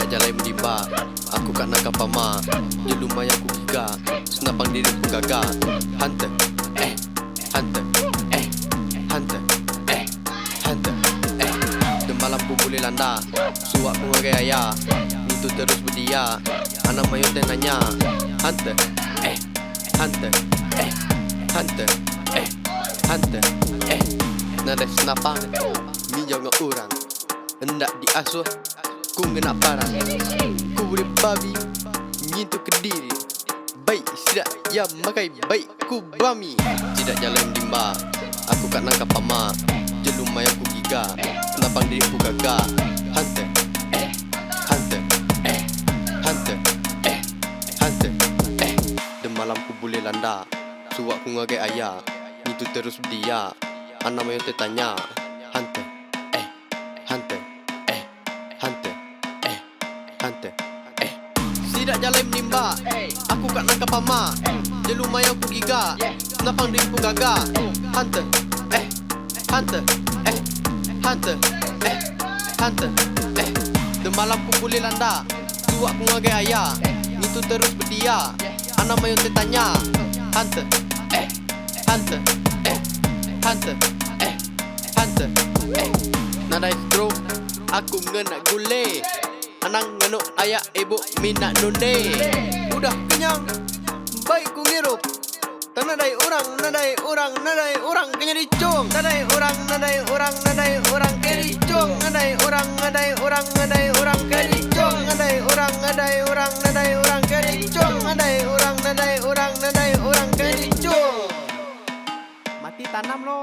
jalan menimba, aku kat nak kapama. Dia lumayan ku gigak, senapang diri pun gagak. Hunter, hunter, hunter, hunter, Demalam ku boleh landa, suak ku ngagai ayah. Itu terus berdia, anak mayu nanya. Hunter, hunter, hunter, hunter, Nada senapang, minjau ngak orang. Hendak diasuh, ku ngena parang. Ku boleh babi, nyitu ke diri. Baik sidak, ya makai baik ku bami. Tidak jalan dimba, aku kat nangkap pama. Je lumayan ku giga, senapang diri ku gagak. Hunter, hunter, hunter, hunter, Demalam ku boleh landa, suak ku ngagai ayah. Itu terus berdia, anak mayu tertanya. Hunter, hunter, hunter, hunter, Sidak jalan menimba, aku kat nangkap pama. Dia lumayan ku giga, senapang diri ku gagak. Hunter, hunter, hunter, hunter, Demalam ku boleh landa, suak ku ngagai ayah. Itu terus berdia, anak mayu tertanya. Hunter, hunter, hunter, hunter, Nadai stroke, aku ngena gule. Anang nganuk ayah ibu minat nunde. Udah kenyang, baik ku ngirup. Nadai orang, nadai orang, nadai orang kenya dicung. Nadai orang, nadai orang, nadai orang kenya dicung. Nadai orang, nadai orang, nadai orang kenya dicung. Nadai orang, nadai orang, nadai orang kenya dicung. Nadai orang, nadai orang, nadai orang kenya dicung. Mati tanam lo.